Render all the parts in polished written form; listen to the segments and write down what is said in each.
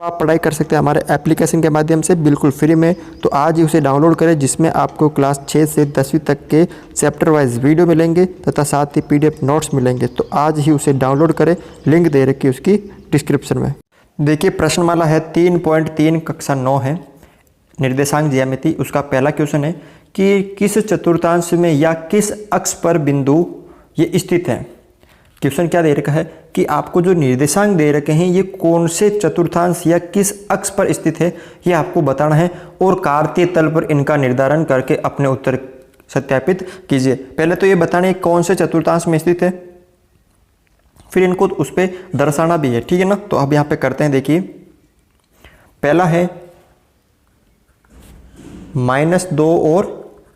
आप पढ़ाई कर सकते हैं हमारे एप्लीकेशन के माध्यम से बिल्कुल फ्री में। तो आज ही उसे डाउनलोड करें, जिसमें आपको क्लास 6 से 10वीं तक के चैप्टर वाइज वीडियो मिलेंगे तथा साथ ही PDF नोट्स मिलेंगे। तो आज ही उसे डाउनलोड करें, लिंक दे रखी है उसकी डिस्क्रिप्शन में। देखिए प्रश्नमाला है 3.3 कक्षा 9 है, निर्देशांक ज्यामिति। उसका पहला क्वेश्चन है कि किस चतुर्थांश में या किस अक्ष पर बिंदु ये स्थित है। क्वेश्चन क्या दे रखा है कि आपको जो निर्देशांक दे रखे हैं ये कौन से चतुर्थांश या किस अक्ष पर स्थित है ये आपको बताना है, और कार्तीय तल पर इनका निर्धारण करके अपने उत्तर सत्यापित कीजिए। पहले तो ये बताना है कौन से चतुर्थांश में स्थित है, फिर इनको उस पर दर्शाना भी है, ठीक है ना। तो अब यहाँ पे करते हैं। देखिए पहला है -2 और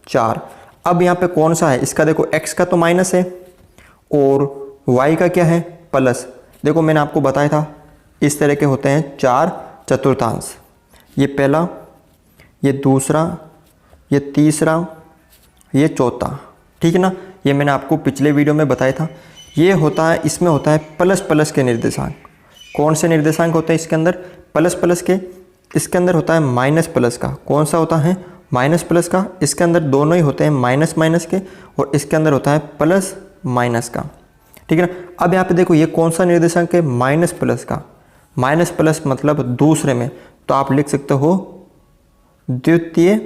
4। अब यहाँ पे कौन सा है, इसका देखो x का तो माइनस है और y का क्या है प्लस। देखो मैंने आपको बताया था इस तरह के होते हैं 4 चतुर्थांश, ये पहला, ये दूसरा, ये तीसरा, ये चौथा, ठीक है ना। ये मैंने आपको पिछले वीडियो में बताया था। ये होता है, इसमें होता है प्लस प्लस के निर्देशांक। कौन से निर्देशांक होते हैं इसके अंदर, प्लस प्लस के। इसके अंदर होता है माइनस प्लस का। कौन सा होता है, माइनस प्लस का। इसके अंदर दोनों ही होते हैं माइनस माइनस के, और इसके अंदर होता है प्लस माइनस का, ठीक है ना। अब यहाँ पे देखो ये कौन सा निर्देशांक है, माइनस प्लस का। माइनस प्लस मतलब दूसरे में, तो आप लिख सकते हो द्वितीय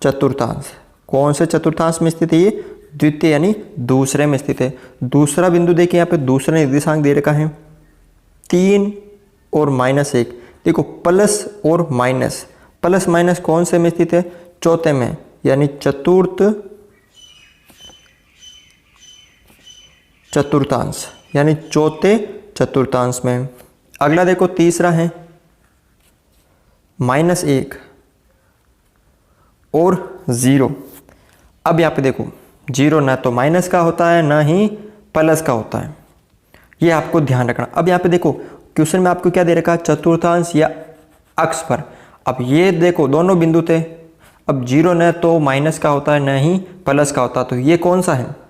चतुर्थांश। कौन से चतुर्थांश में स्थित है ये, द्वितीय यानी दूसरे में स्थित है। दूसरा बिंदु देखिए यहाँ पे दूसरा निर्देशांक दे रखा है 3 और -1। देखो प्लस और माइनस, प्लस माइनस कौन से में स्थित है, चौथे में, यानी चतुर्थ चतुर्थांश, यानी चौथे चतुर्थांश में। अगला देखो तीसरा है -1 और 0। अब यहाँ पे देखो 0 ना तो माइनस का होता है ना ही प्लस का होता है, ये आपको ध्यान रखना। अब यहाँ पे देखो क्वेश्चन में आपको क्या दे रखा है, चतुर्थांश या अक्ष पर। अब ये देखो दोनों बिंदु थे, अब 0 न तो माइनस का होता है न ही प्लस का होता है, तो ये कौन सा है,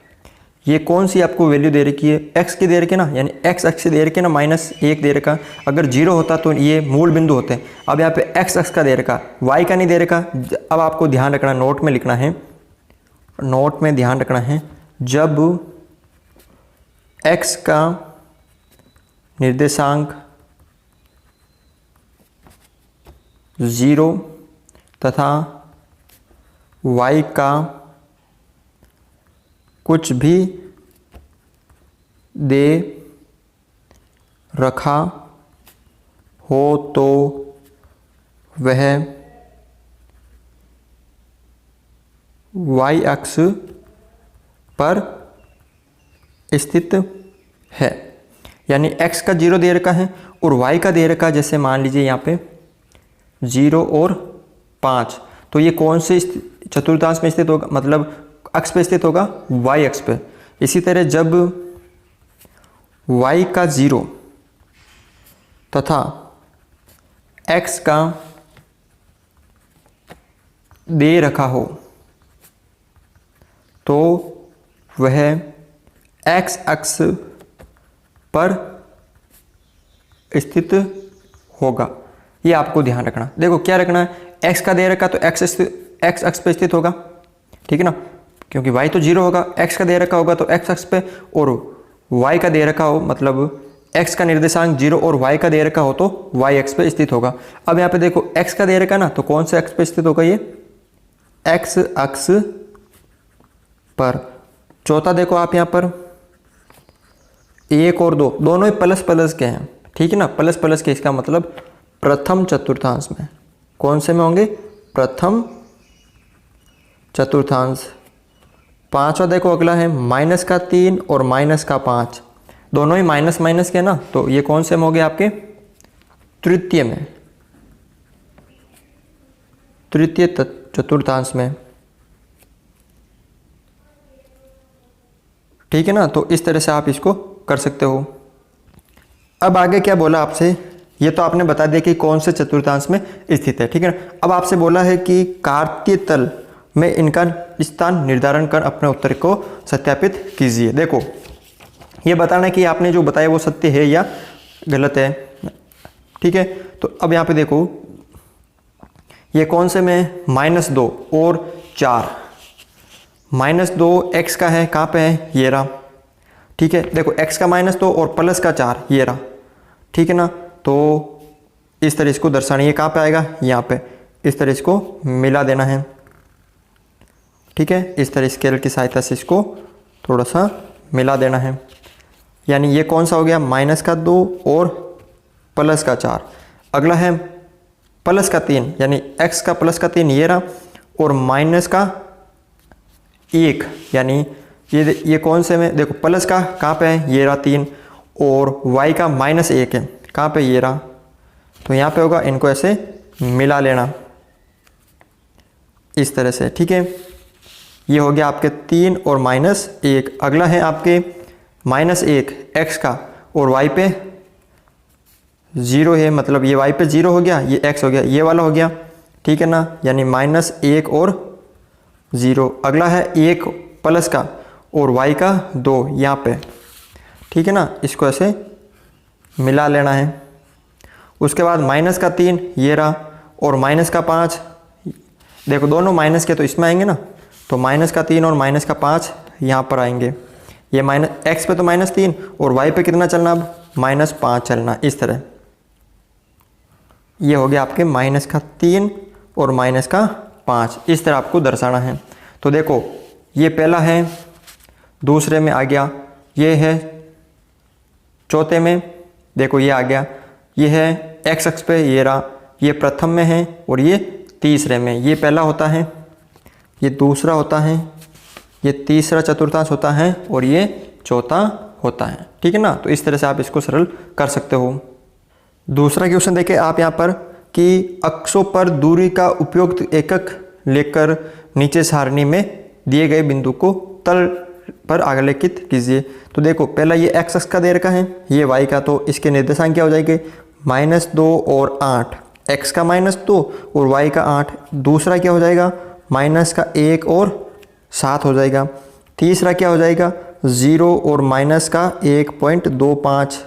ये कौन सी आपको वैल्यू दे रखी है, x की दे रखी है ना, यानी x अक्ष दे रखी है ना, -1 दे रखा। अगर 0 होता तो ये मूल बिंदु होते हैं। अब यहाँ पे x अक्ष का दे रखा, y का नहीं दे रखा। अब आपको ध्यान रखना, नोट में लिखना है, नोट में ध्यान रखना है, जब x का निर्देशांक 0 तथा y का कुछ भी दे रखा हो तो वह y अक्ष पर स्थित है। यानी x का 0 दे रखा है और y का दे रखा है, जैसे मान लीजिए यहाँ पे 0 और 5, तो ये कौन से चतुर्थांश में स्थित होगा, मतलब अक्ष पे स्थित होगा, y अक्ष पे। इसी तरह जब y का 0 तथा x का दे रखा हो तो वह x अक्ष पर स्थित होगा। ये आपको ध्यान रखना। देखो क्या रखना है, x का दे रखा तो x अक्ष पे स्थित होगा, ठीक है ना, क्योंकि y तो 0 होगा, x का दे रखा होगा तो x अक्ष पे, और y का दे रखा हो मतलब x का निर्देशांक 0 और y का दे रखा हो तो y अक्ष पे स्थित होगा। अब यहाँ पे देखो x का दे रखा ना, तो कौन से अक्ष पे स्थित होगा, ये x अक्ष पर। चौथा देखो आप यहाँ पर 1 और 2 दोनों ही प्लस प्लस के हैं, ठीक है ना, प्लस प्लस के, इसका मतलब प्रथम चतुर्थांश में। कौन से में होंगे, प्रथम चतुर्थांश। पांचवा देखो अगला है -3 और -5, दोनों ही माइनस माइनस के ना, तो ये कौन से में हो गए आपके, तृतीय में, तृतीय चतुर्थांश में, ठीक है ना। तो इस तरह से आप इसको कर सकते हो। अब आगे क्या बोला आपसे, ये तो आपने बता दिया कि कौन से चतुर्थांश में स्थित है, ठीक है ना। अब आपसे बोला है कि कार्तीय तल में इनका स्थान निर्धारण कर अपने उत्तर को सत्यापित कीजिए। देखो ये बताना है कि आपने जो बताया वो सत्य है या गलत है। ठीक है। तो अब यहाँ पे देखो ये कौन से में, -2 और 4, -2 x का है, कहाँ पे है, ये रहा, ठीक है। देखो x का -2 और प्लस का 4 ये रहा, ठीक है ना। तो इस तरह इसको दर्शाना, ये कहाँ पे आएगा, यहाँ पे, इस तरह इसको मिला देना है, ठीक है। इस तरह स्केल की सहायता से इसको थोड़ा सा मिला देना है। यानी ये कौन सा हो गया, -2 और प्लस का 4। अगला है प्लस का 3, यानी x का प्लस का 3 ये रहा, और माइनस का 1, यानी ये कौन से में, देखो प्लस का कहाँ पे है, ये रहा 3, और y का -1 है, कहाँ पे, ये रहा। तो यहाँ पे होगा, इनको ऐसे मिला लेना इस तरह से, ठीक है। ये हो गया आपके 3 और -1। अगला है आपके -1 x का, और y पे 0 है, मतलब ये y पे 0 हो गया, ये x हो गया, ये वाला हो गया, ठीक है ना। यानी -1 और 0। अगला है 1 प्लस का और y का 2 यहाँ पे, ठीक है ना। इसको ऐसे मिला लेना है। उसके बाद माइनस का 3 ये रहा, और माइनस का 5, देखो दोनों माइनस के तो इसमें आएंगे ना, तो माइनस का 3 और माइनस का 5 यहाँ पर आएंगे। ये x पे तो -3 और y पे कितना चलना, अब -5 चलना, इस तरह। ये हो गया आपके -3 और -5, इस तरह आपको दर्शाना है। तो देखो ये पहला है, दूसरे में आ गया, ये है चौथे में, देखो ये आ गया, ये है x अक्ष पे, ये रहा, ये प्रथम में है, और ये तीसरे में। ये पहला होता है, ये दूसरा होता है, ये तीसरा चतुर्थांश होता है, और ये चौथा होता है, ठीक है ना। तो इस तरह से आप इसको सरल कर सकते हो। दूसरा क्वेश्चन देखें आप यहाँ पर कि अक्षों पर दूरी का उपयुक्त एकक लेकर नीचे सारणी में दिए गए बिंदु को तल पर आलेखित कीजिए। तो देखो पहला ये x अक्ष का दे रखा है, ये y का, तो इसके निर्देशांक क्या हो जाएंगे, -2 और 8, x का -2 और y का 8। दूसरा क्या हो जाएगा, -1 और 7 हो जाएगा। तीसरा क्या हो जाएगा, 0 और -1.25,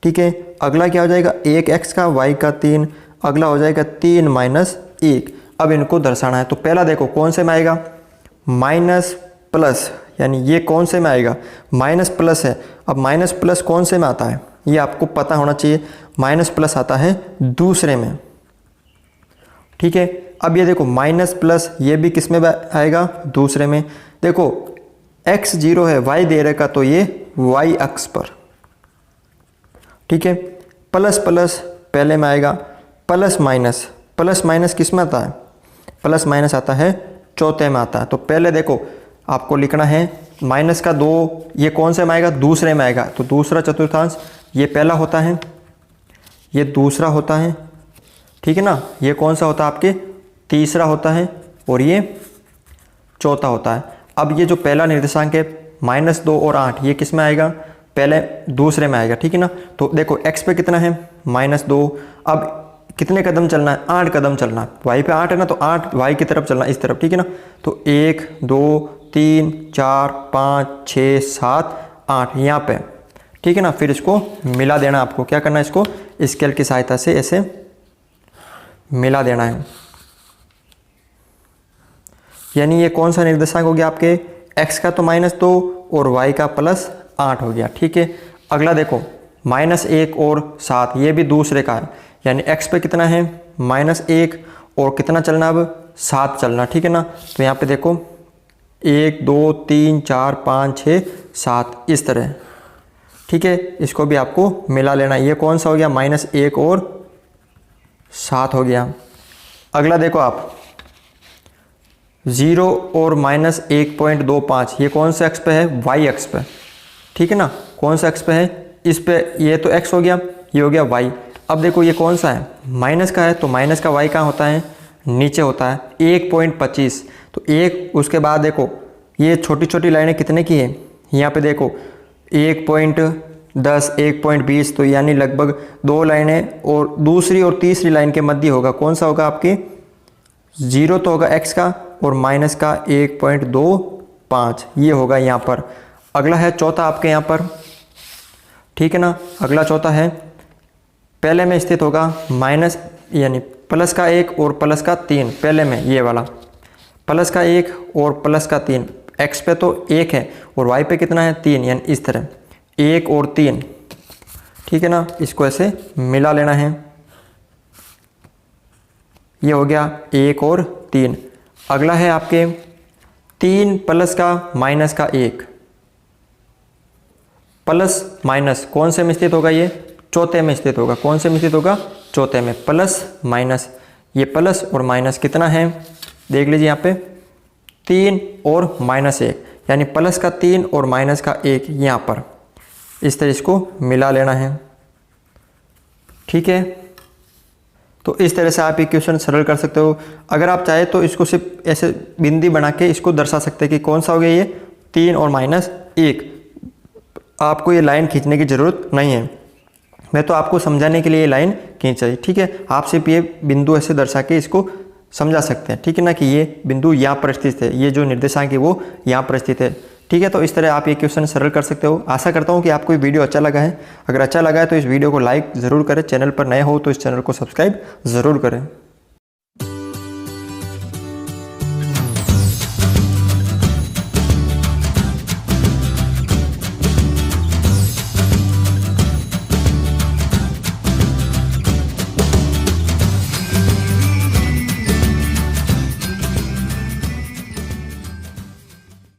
ठीक है। अगला क्या हो जाएगा, 1x का, y का 3, अगला हो जाएगा 3 -1। अब इनको दर्शाना है। तो पहला देखो कौन से में आएगा, माइनस प्लस, यानी ये कौन से में आएगा, माइनस प्लस है। अब माइनस प्लस कौन से में आता है, ये आपको पता होना चाहिए। माइनस प्लस आता है दूसरे में, ठीक है। अब ये देखो माइनस प्लस, ये भी किस में आएगा, दूसरे में। देखो x 0 है, y दे रखा, तो ये y अक्ष पर, ठीक है। प्लस प्लस पहले में आएगा, प्लस माइनस किस में आता है, प्लस माइनस आता है चौथे में आता है। तो पहले देखो आपको लिखना है -2, ये कौन से में आएगा, दूसरे में आएगा। तो दूसरा चतुर्थांश, ये पहला होता है, ये दूसरा होता है, ठीक है ना। ये कौन सा होता है, आपके तीसरा होता है, और ये चौथा होता है। अब ये जो पहला निर्देशांक है -2 और 8, ये किस में आएगा, पहले दूसरे में आएगा, ठीक है ना। तो देखो x पे कितना है, -2। अब कितने कदम चलना है, 8 कदम चलना है। y पे 8 है ना, तो 8 y की तरफ चलना, इस तरफ, ठीक है ना। तो 1 2 3 4 5 6 7 8 यहाँ पे, ठीक है ना। फिर इसको मिला देना, आपको क्या करना है, इसको स्केल की सहायता से ऐसे मिला देना है। यानी ये कौन सा निर्देशांक हो गया आपके, x का तो -2 और y का +8 हो गया, ठीक है। अगला देखो -1 और 7, ये भी दूसरे का है। यानी x पे कितना है, -1 और कितना चलना, अब 7 चलना, ठीक है ना। तो यहाँ पे देखो 1 2 3 4 5 6 7, इस तरह, ठीक है। इसको भी आपको मिला लेना। ये कौन सा हो गया, -1 और 7 हो गया। अगला देखो आप 0 और -1.25, ये कौन से अक्ष पे है, y अक्ष पे, ठीक है ना। कौन से अक्ष पे है, इस पे, ये तो x हो गया, ये हो गया y। अब देखो ये कौन सा है, माइनस का है, तो माइनस का y कहाँ होता है, नीचे होता है, 1.25। तो एक, उसके बाद देखो ये छोटी छोटी लाइनें कितने की है, यहाँ पे देखो 1.10 1.20, तो यानी लगभग 2 लाइनें, और दूसरी और तीसरी लाइन के मध्य होगा, कौन सा होगा आपकी, 0 तो होगा x का, और माइनस का 1.25, ये होगा यहाँ पर। अगला है चौथा आपके यहाँ पर, ठीक है ना। अगला चौथा है पहले में स्थित होगा माइनस यानी प्लस का 1 और प्लस का 3, पहले में ये वाला प्लस का 1 और प्लस का 3, x पे तो 1 है और y पे कितना है 3, यानी इस तरह 1 और 3, ठीक है ना। इसको ऐसे मिला लेना है, ये हो गया 1 और 3। अगला है आपके 3 प्लस का माइनस का 1, प्लस माइनस कौन से में स्थित होगा, ये चौथे में स्थित होगा। कौन से में स्थित होगा, चौथे में। प्लस माइनस, ये प्लस और माइनस कितना है, देख लीजिए यहाँ पे 3 और माइनस 1, यानी प्लस का 3 और माइनस का 1 यहाँ पर। इस तरह इसको मिला लेना है, ठीक है। तो इस तरह से आप इक्वेशन सरल कर सकते हो। अगर आप चाहे तो इसको सिर्फ ऐसे बिंदी बना के इसको दर्शा सकते हैं कि कौन सा हो गया, ये 3 और माइनस 1। आपको ये लाइन खींचने की ज़रूरत नहीं है, मैं तो आपको समझाने के लिए ये लाइन खींचाई, ठीक है। आप सिर्फ ये बिंदु ऐसे दर्शा के इसको समझा सकते हैं, ठीक है ना, कि ये बिंदु यहाँ पर स्थित है, ये जो निर्देशांक है वो यहाँ पर स्थित है, ठीक है। तो इस तरह आप ये क्वेश्चन सरल कर सकते हो। आशा करता हूँ कि आपको ये वीडियो अच्छा लगा है। अगर अच्छा लगा है तो इस वीडियो को लाइक ज़रूर करें, चैनल पर नए हो तो इस चैनल को सब्सक्राइब ज़रूर करें।